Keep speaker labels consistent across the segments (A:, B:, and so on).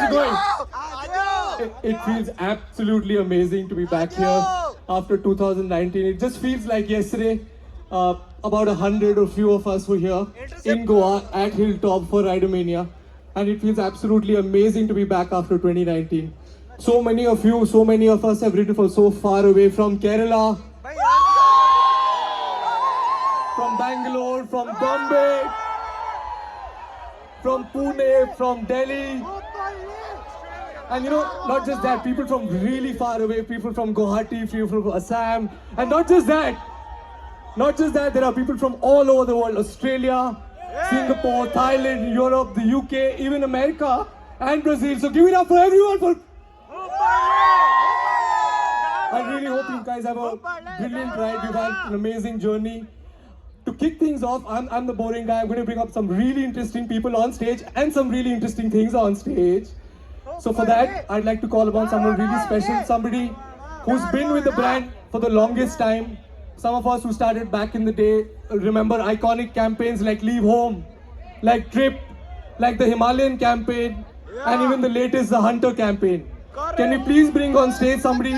A: it going? It feels absolutely amazing to be back here after 2019. It just feels like yesterday. About 100 or few of us were here in Goa at Hilltop for Ridermania, and it feels absolutely amazing to be back after 2019. So many of you, so many of us have ridden from so far away, from Kerala, from Bangalore, from Bombay, from Pune, from Delhi. And you know, not just that, people from really far away, people from Guwahati, people from Assam, and not just that, there are people from all over the world, Australia, Singapore, Thailand, Europe, the UK, even America, and Brazil. So give it up for everyone for... I really hope you guys have a brilliant ride. You've had an amazing journey. To kick things off, I'm the boring guy. I'm going to bring up some really interesting people on stage and some really interesting things on stage. So for that, I'd like to call upon someone really special, somebody who's been with the brand for the longest time. Some of us who started back in the day remember iconic campaigns like Leave Home, like Trip, like the Himalayan campaign, and even the latest, the Hunter campaign. Can we please bring on stage somebody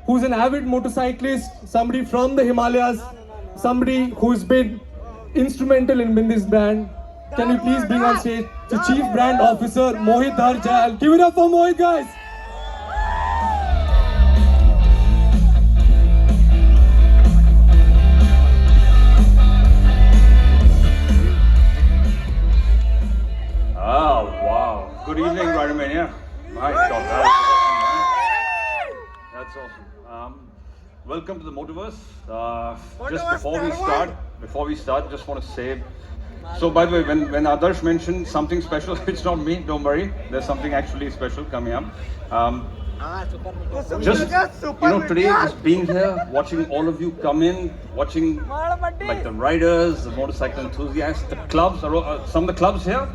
A: who's an avid motorcyclist, somebody from the Himalayas, somebody who's been instrumental in this brand. Can we please bring on stage the Chief Brand Officer, Mohit Dharjal. Give it up for Mohit, guys.
B: Oh, wow. Good evening, Ridermania. My God, that's awesome. Welcome to the Motorverse. Just before we start, just want to say, so by the way, when Adarsh mentioned something special, it's not me, don't worry. There's something actually special coming up. Just, today just being here, watching all of you come in, watching like the riders, the motorcycle enthusiasts, the clubs, some of the clubs here.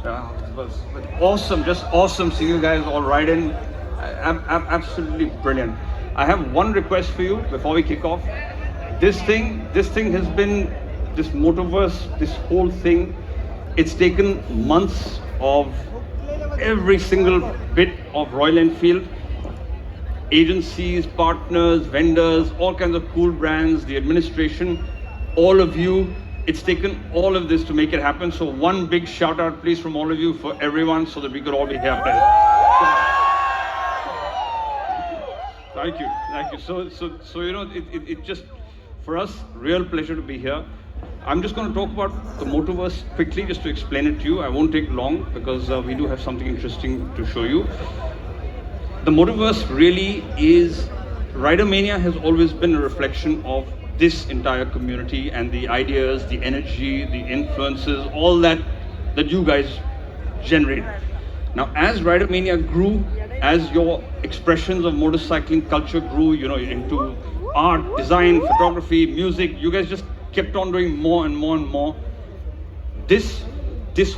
B: It was awesome, just awesome seeing you guys all ride in. Absolutely brilliant. I have one request for you before we kick off. This thing has been, this Motorverse, this whole thing, it's taken months of every single bit of Royal Enfield, agencies, partners, vendors, all kinds of cool brands, the administration, all of you. It's taken all of this to make it happen. So one big shout out, please, from all of you for everyone, so that we could all be here. Thank you. So it just, for us, real pleasure to be here. I'm just going to talk about the Motorverse quickly, just to explain it to you. I won't take long because we do have something interesting to show you. The Motorverse really is, Ridermania has always been a reflection of this entire community and the ideas, the energy, the influences, all that you guys generate. Now, as Ridermania grew, as your expressions of motorcycling culture grew, into art, design, photography, music, you guys just kept on doing more and more and more. This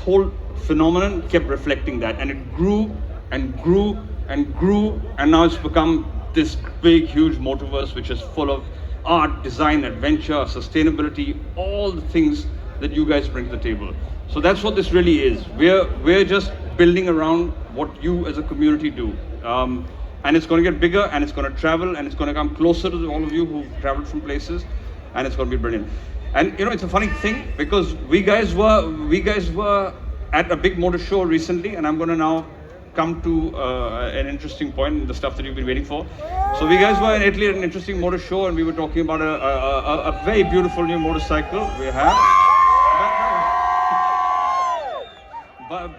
B: whole phenomenon kept reflecting that, and it grew and grew and grew, and now it's become this big, huge Motorverse, which is full of art, design, adventure, sustainability, all the things that you guys bring to the table. So that's what this really is. We're just building around what you as a community do. And it's going to get bigger, and it's going to travel, and it's going to come closer to all of you who've traveled from places, and it's going to be brilliant. And it's a funny thing, because we guys were at a big motor show recently, and I'm going to now come to an interesting point in the stuff that you've been waiting for. So we guys were in Italy at an interesting motor show, and we were talking about a very beautiful new motorcycle we have.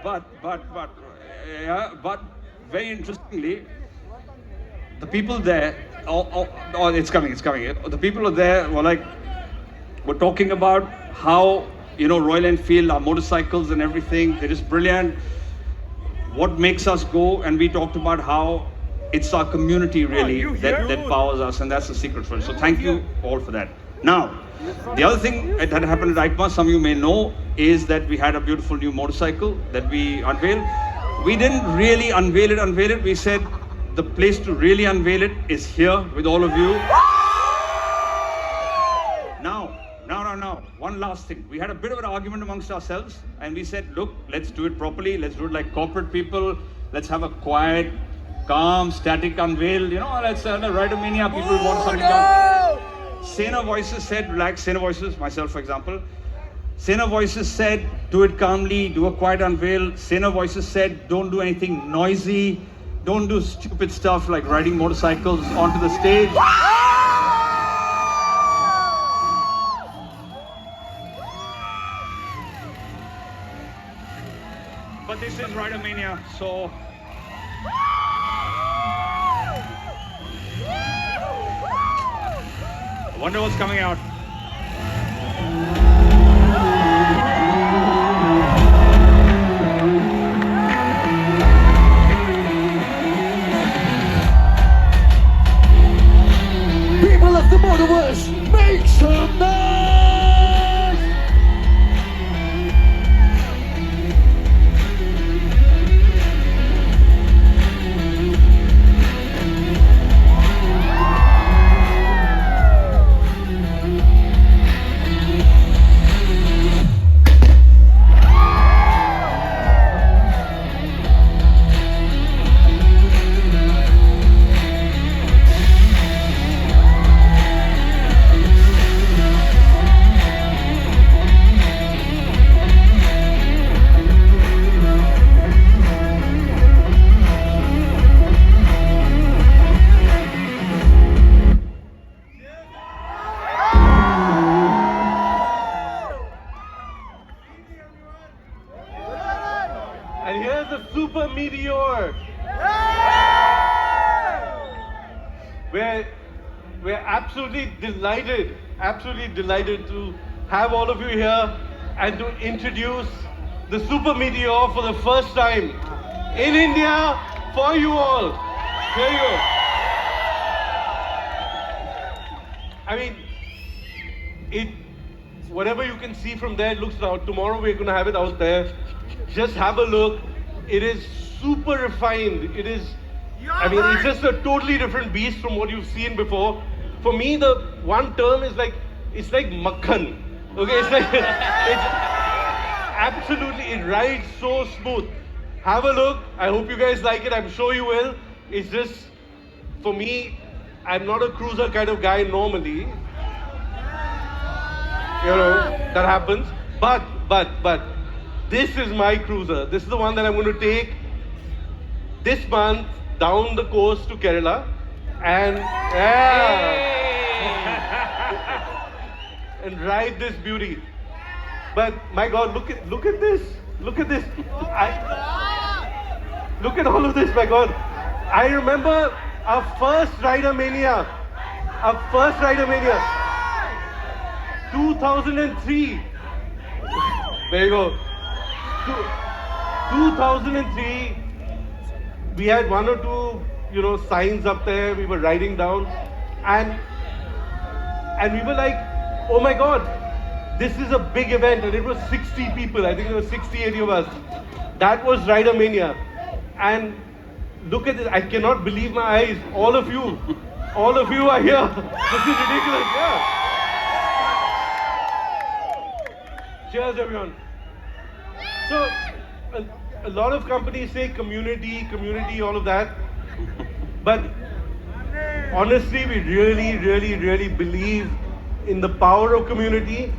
B: But very interestingly, the people there, it's coming. The people there were talking about how, Royal Enfield, our motorcycles and everything, they're just brilliant. What makes us go, and we talked about how it's our community really that powers us, and that's the secret for it. So thank you all for that. Now, the other thing that happened at EICMA, some of you may know, is that we had a beautiful new motorcycle that we unveiled. We didn't really unveil it. We said the place to really unveil it is here with all of you. Now, one last thing. We had a bit of an argument amongst ourselves, and we said, look, let's do it properly. Let's do it like corporate people. let's have a quiet, calm, static unveil. You know, let's Rider Mania. People want something down. Saner voices said, relax. Saner voices, myself for example. Saner voices said, do it calmly, do a quiet unveil. Saner voices said, don't do anything noisy. Don't do stupid stuff like riding motorcycles onto the stage. But this is Rider Mania, so I wonder what's coming out.
A: People of the Motorverse, make some noise!
C: And here's the Super Meteor. We're absolutely delighted to have all of you here and to introduce the Super Meteor for the first time in India for you all. Here you go. I mean, whatever you can see from there, it looks out. Tomorrow we're going to have it out there. Just have a look. It is super refined. It's just a totally different beast from what you've seen before. For me, the one term is it's like makhan. Okay, it's absolutely, it rides so smooth. Have a look. I hope you guys like it. I'm sure you will. It's just, for me, I'm not a cruiser kind of guy normally. You know, that happens. But, this is my cruiser. This is the one that I'm going to take this month down the coast to Kerala. And, and ride this beauty. But my God, look at this. Look at this. Look at all of this, my God. I remember our first Rider Mania. 2003. There you go. 2003. We had one or two, signs up there. We were riding down, and we were like, oh my God, this is a big event, and it was 60 people. I think there were 60, 80 of us. That was Rider Mania, and look at this. I cannot believe my eyes. All of you are here. This is ridiculous. Yeah. Cheers, everyone. So, a lot of companies say community, all of that. But honestly, we really believe in the power of community,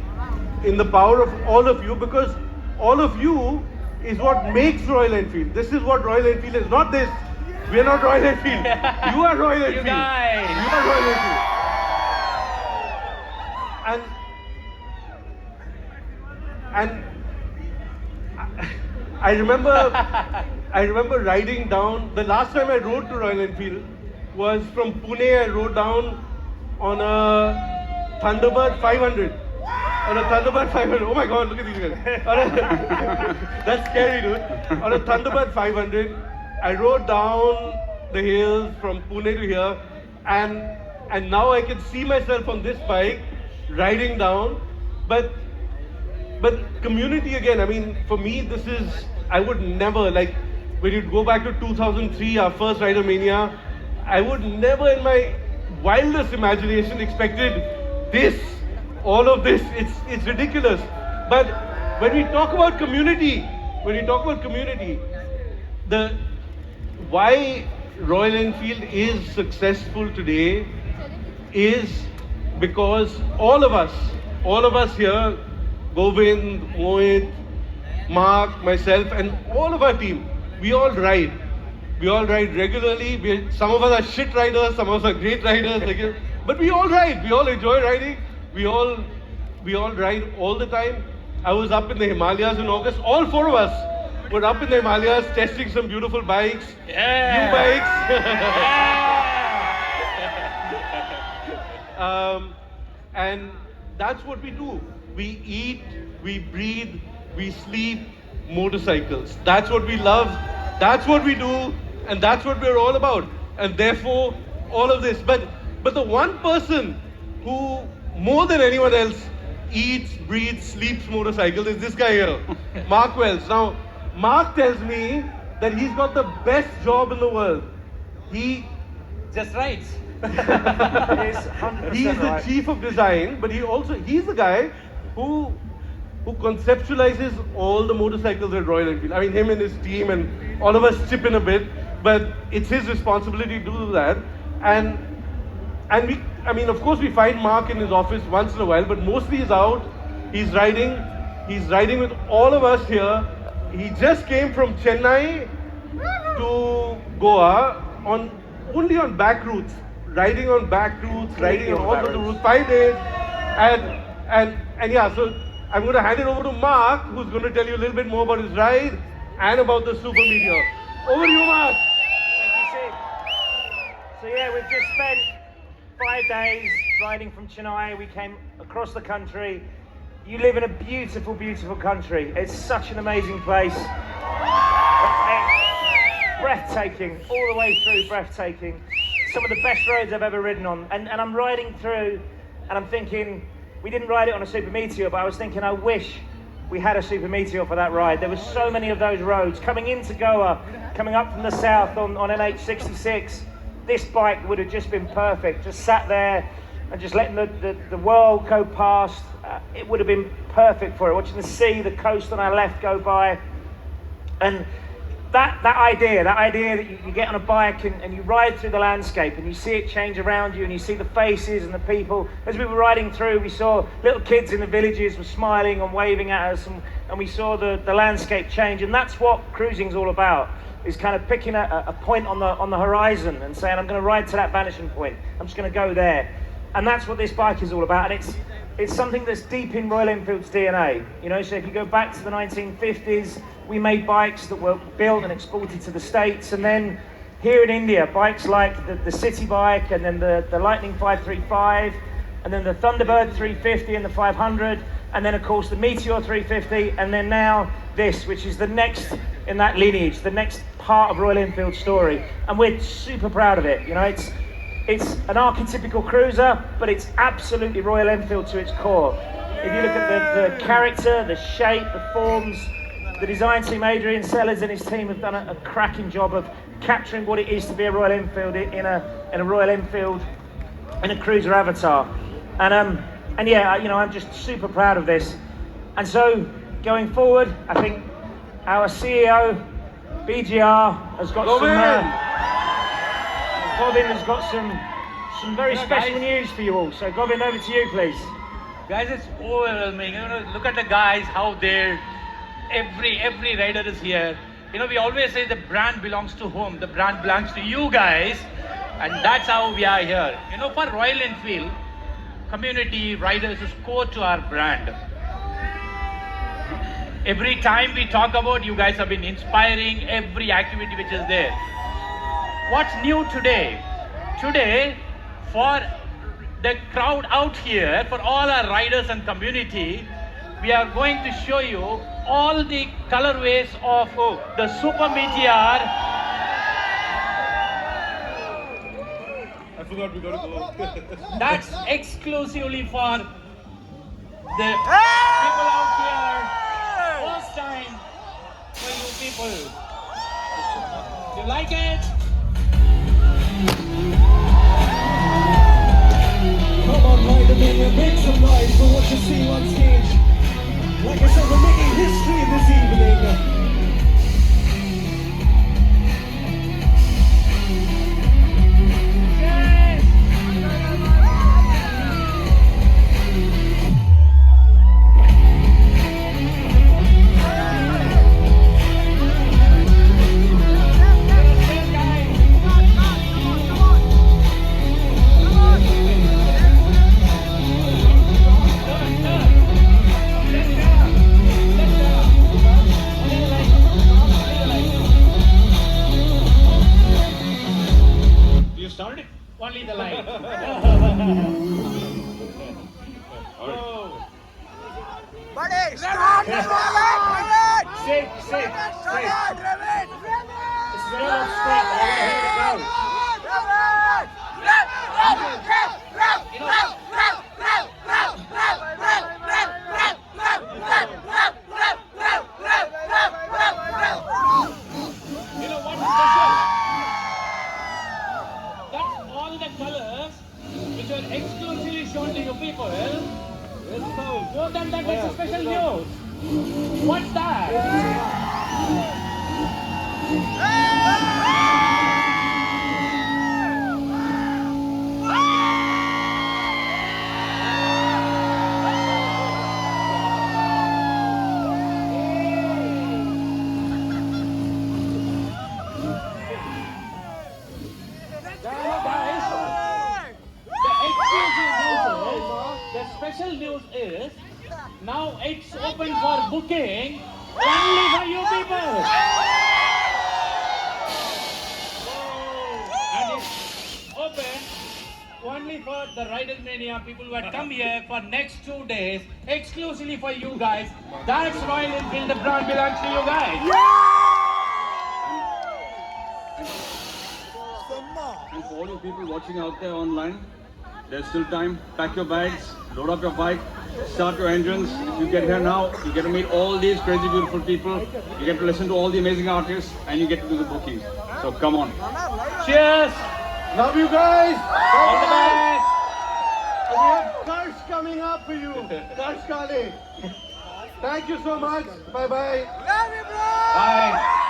C: in the power of all of you, because all of you is what makes Royal Enfield. This is what Royal Enfield is, not this. We are not Royal Enfield. You are Royal Enfield.
B: You guys.
C: You are Royal Enfield. And I remember riding down. The last time I rode to Royal Enfield was from Pune. I rode down on a Thunderbird 500. Oh my God, look at these guys. That's scary, dude. On a Thunderbird 500, I rode down the hills from Pune to here, and now I can see myself on this bike riding down. But community again, I mean, for me, this is, I would never, like, when you go back to 2003, our first Rider Mania, I would never in my wildest imagination expected this, all of this. It's ridiculous. But when we talk about community, the why Royal Enfield is successful today is because all of us here, Govind, Mohit, Mark, myself, and all of our team, we all ride. We all ride regularly. Some of us are shit riders, some of us are great riders. But we all ride. We all enjoy riding. We all ride all the time. I was up in the Himalayas in August. All four of us were up in the Himalayas testing some beautiful bikes. New bikes. And that's what we do. We eat, we breathe, we sleep motorcycles. That's what we love. That's what we do. And that's what we're all about. And therefore, all of this. But the one person who, more than anyone else, eats, breathes, sleeps motorcycles is this guy here, Mark Wells. Now, Mark tells me that he's got the best job in the world. He
D: just rides.
C: He's the chief of design, but he's the guy who conceptualizes all the motorcycles at Royal Enfield. I mean, him and his team and all of us chip in a bit, but it's his responsibility to do that. And we, of course, we find Mark in his office once in a while, but mostly he's out. He's riding with all of us here. He just came from Chennai to Goa only on back routes, riding on back routes, riding on all the routes, 5 days, and yeah. So I'm going to hand it over to Mark, who's going to tell you a little bit more about his ride and about the Super Meteor. Over to you, Mark.
D: Thank you, Sid. So yeah, we've just spent 5 days riding from Chennai. We came across the country. You live in a beautiful, beautiful country. It's such an amazing place. Breathtaking, all the way through, breathtaking. Some of the best roads I've ever ridden on. And I'm riding through, and I'm thinking, we didn't ride it on a Super Meteor, but I was thinking, I wish we had a Super Meteor for that ride. There were so many of those roads. Coming into Goa, coming up from the south on NH66, this bike would have just been perfect. Just sat there and just letting the world go past. It would have been perfect for it. Watching the sea, the coast on our left go by. And that idea that you get on a bike and you ride through the landscape and you see it change around you and you see the faces and the people. As we were riding through, we saw little kids in the villages were smiling and waving at us, and we saw the landscape change. And that's what cruising's all about, is kind of picking a point on the horizon and saying, I'm going to ride to that vanishing point. I'm just going to go there. And that's what this bike is all about. And it's something that's deep in Royal Enfield's DNA. You know, so if you go back to the 1950s, we made bikes that were built and exported to the States. And then here in India, bikes like the City Bike, and then the Lightning 535, and then the Thunderbird 350 and the 500, and then of course the Meteor 350, and then now this, which is the next in that lineage, the next part of Royal Enfield's story. And we're super proud of it. You know, it's an archetypical cruiser, but it's absolutely Royal Enfield to its core. If you look at the character, the shape, the forms, the design team, Adrian Sellers and his team have done a cracking job of capturing what it is to be a Royal Enfield in a Royal Enfield in a cruiser avatar. And yeah, you know, I'm just super proud of this. And so going forward, I think our CEO, BGR, has got Govind has got some very special news for you all. So Govind, over to you, please.
E: Guys, it's overwhelming. You know, look at the guys, how they're every rider is here. You know, we always say the brand belongs to whom? The brand belongs to you guys, and that's how we are here. You know, for Royal Enfield, community riders is core to our brand. Every time we talk about, you guys have been inspiring every activity which is there. What's new today? Today, for the crowd out here, for all our riders and community, we are going to show you all the colorways of the Super Meteor.
C: I forgot we got to go.
E: That's exclusively for the people out here. First time for you people. You like it?
A: Come on, Rider Mania, make some noise for what you see on stage. Like I said, we're making history this evening.
E: only the light.
F: Buddy, start the ball!
D: Sit. This is another straight. I want to hear the crowd.
E: You know what's special? That's all the colors which are exclusively shown to you people. More than that, that's a special news. What's that? The special news is now it's open for booking only for you people. And it's open only for the Riders Mania people who had come here for next 2 days, exclusively for you guys. That's Royal Enfield, the brand belongs to you guys.
B: And for all you people watching out there online, there's still time. Pack your bags, load up your bike, start your engines. If you get here now, you get to meet all these crazy beautiful people. You get to listen to all the amazing artists, and you get to do the bookings. So come on.
E: Cheers!
C: Love you guys!
E: All the best!
C: We have cars coming up for you. Cars calling. Thank you so much. Bye-bye.
F: Love you, bro!
E: Bye!